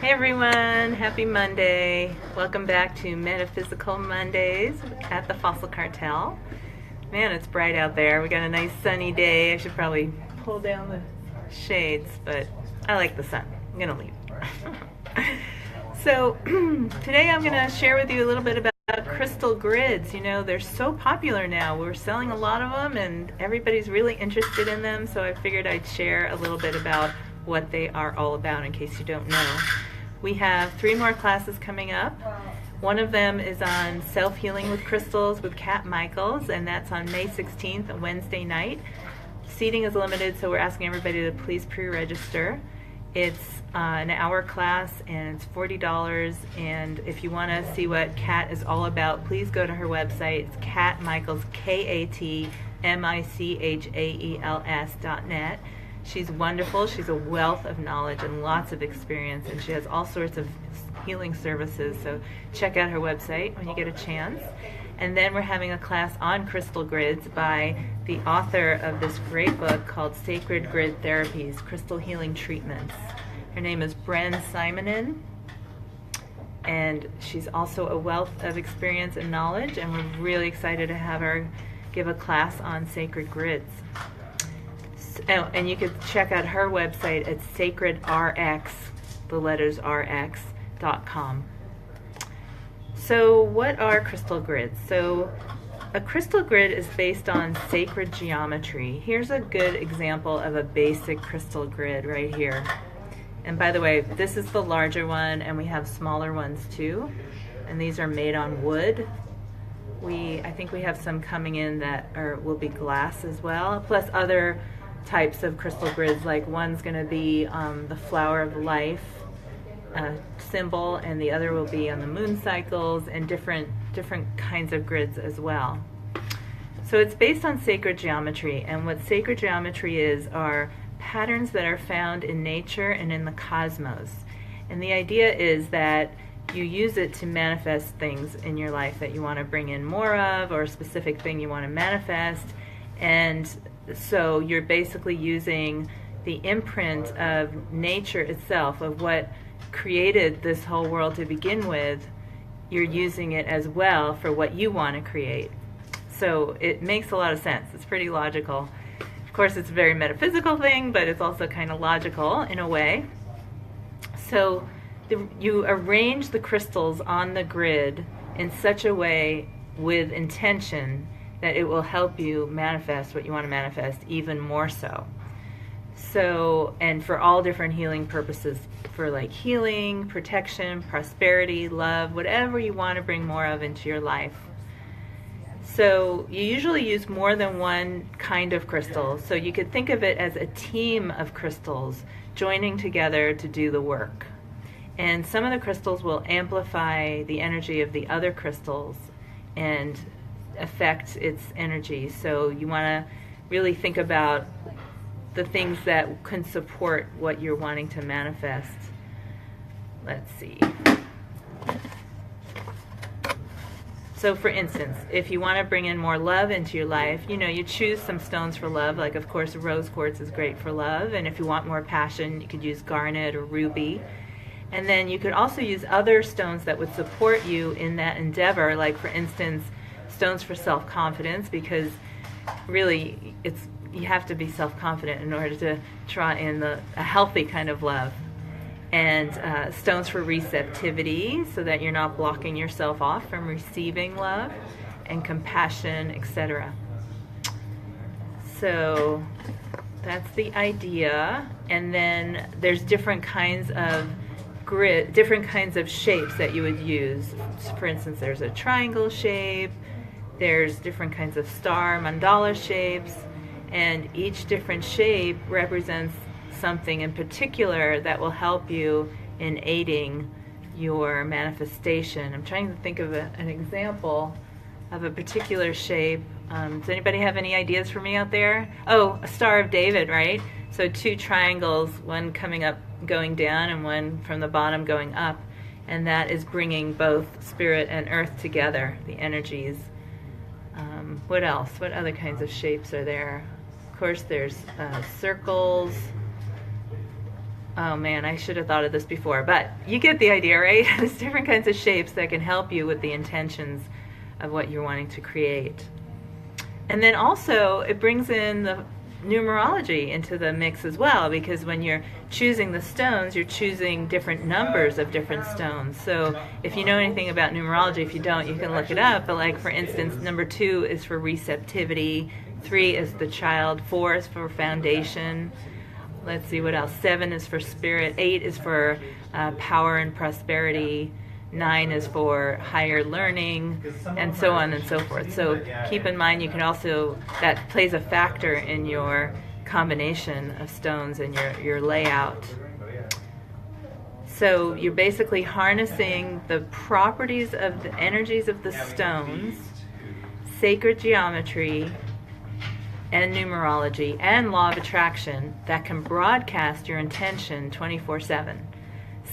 Hey everyone, happy Monday. Welcome back to Metaphysical Mondays at the Fossil Cartel. Man, it's bright out there. We got a nice sunny day. I should probably pull down the shades, but I like the sun. I'm going to leave. So today I'm going to share with you a little bit about crystal grids. You know, they're so popular now. We're selling a lot of them and everybody's really interested in them, so I figured I'd share a little bit about what they are all about in case you don't know. We have 3 more classes coming up. One of them is on self-healing with crystals with Kat Michaels, and that's on May 16th, a Wednesday night. Seating is limited, so we're asking everybody to please pre-register. It's an hour class, and it's $40, and if you want to see what Kat is all about, please go to her website. It's Kat Michaels, KatMichaels.net. She's wonderful. She's a wealth of knowledge and lots of experience, and she has all sorts of healing services, so check out her website when you get a chance. And then we're having a class on crystal grids by the author of this great book called Sacred Grid Therapies, Crystal Healing Treatments. Her name is Bren Simonin, and she's also a wealth of experience and knowledge, and we're really excited to have her give a class on sacred grids. Oh, and you could check out her website at sacredrx, the letters rx.com. So what are crystal grids? So a crystal grid is based on sacred geometry. Here's a good example of a basic crystal grid right here. And by the way, this is the larger one, and we have smaller ones too. And these are made on wood. I think we have some coming in that will be glass as well, plus other types of crystal grids, like one's going to be the flower of life symbol, and the other will be on the moon cycles, and different kinds of grids as well. So it's based on sacred geometry, and what sacred geometry are patterns that are found in nature and in the cosmos. And the idea is that you use it to manifest things in your life that you want to bring in more of, or a specific thing you want to manifest. And so you're basically using the imprint of nature itself, of what created this whole world to begin with. You're using it as well for what you want to create. So it makes a lot of sense. It's pretty logical. Of course, it's a very metaphysical thing, but it's also kind of logical in a way. So you arrange the crystals on the grid in such a way with intention that it will help you manifest what you want to manifest even more so. So, and for all different healing purposes, for like healing, protection, prosperity, love, whatever you want to bring more of into your life. So you usually use more than one kind of crystal. So you could think of it as a team of crystals joining together to do the work. And some of the crystals will amplify the energy of the other crystals and affect its energy. So you want to really think about the things that can support what you're wanting to manifest. Let's see. So for instance, if you want to bring in more love into your life, you choose some stones for love. Like, of course, rose quartz is great for love. And if you want more passion, you could use garnet or ruby. And then you could also use other stones that would support you in that endeavor. Like, for instance, stones for self-confidence, because really you have to be self-confident in order to draw in a healthy kind of love. And stones for receptivity, so that you're not blocking yourself off from receiving love and compassion, etc. So that's the idea. And then there's different kinds of different kinds of shapes that you would use. For instance, there's a triangle shape, there's different kinds of star mandala shapes, and each different shape represents something in particular that will help you in aiding your manifestation. I'm trying to think of an example of a particular shape. Does anybody have any ideas for me out there? Oh, a Star of David, right? So 2 triangles, one coming up, going down, and one from the bottom going up. And that is bringing both spirit and earth together, the energies. What else? What other kinds of shapes are there? Of course, there's circles. Oh man, I should have thought of this before, but you get the idea, right? There's different kinds of shapes that can help you with the intentions of what you're wanting to create. And then also it brings in the numerology into the mix as well, because when you're choosing the stones, you're choosing different numbers of different stones. So if you know anything about numerology, if you don't, you can look it up. But like, for instance, number 2 is for receptivity, 3 is the child, 4 is for foundation. Let's see what else. 7 is for spirit, 8 is for power and prosperity, 9 is for higher learning, and so on and so forth. So keep in mind, you can also, that plays a factor in your combination of stones and your layout. So you're basically harnessing the properties of the energies of the stones, sacred geometry, and numerology, and law of attraction that can broadcast your intention 24/7.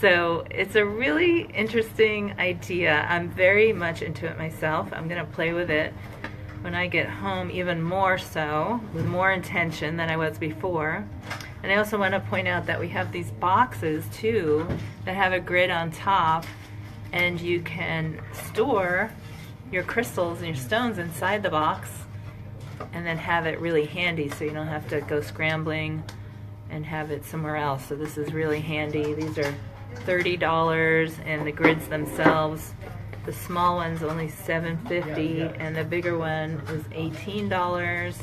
So it's a really interesting idea. I'm very much into it myself. I'm going to play with it when I get home, even more so, with more intention than I was before. And I also want to point out that we have these boxes too that have a grid on top, and you can store your crystals and your stones inside the box and then have it really handy so you don't have to go scrambling and have it somewhere else. So this is really handy. These are $30, and the grids themselves, the small one's only $7.50, and the bigger one is $18,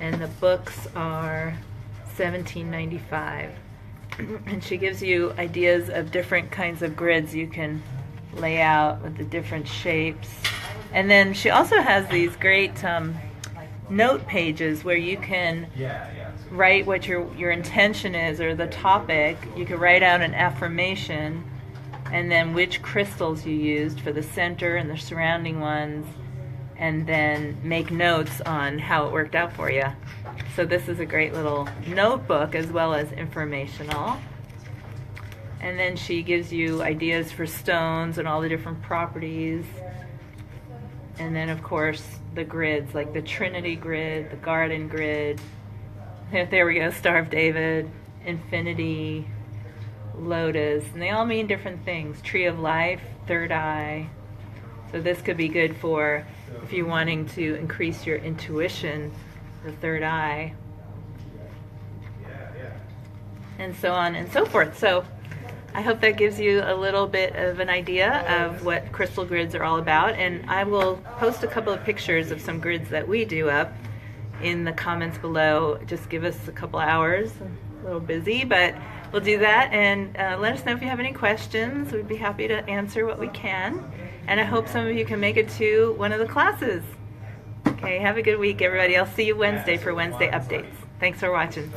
and the books are $17.95. And she gives you ideas of different kinds of grids you can lay out with the different shapes. And then she also has these great note pages where you can write what your intention is, or the topic. You can write out an affirmation, and then which crystals you used for the center and the surrounding ones, and then make notes on how it worked out for you. So this is a great little notebook as well as informational. And then she gives you ideas for stones and all the different properties. And then of course the grids, like the Trinity grid, the Garden grid. There we go, Star of David, Infinity, Lotus, and they all mean different things. Tree of Life, Third Eye. So this could be good for if you're wanting to increase your intuition, the third eye, and so on and so forth. So I hope that gives you a little bit of an idea of what crystal grids are all about, and I will post a couple of pictures of some grids that we do up in the comments below. Just give us a couple hours. I'm a little busy, but we'll do that, and let us know if you have any questions. We'd be happy to answer what we can, and I hope some of you can make it to one of the classes. Okay, have a good week, everybody. I'll see you Wednesday for Wednesday updates. Thanks for watching.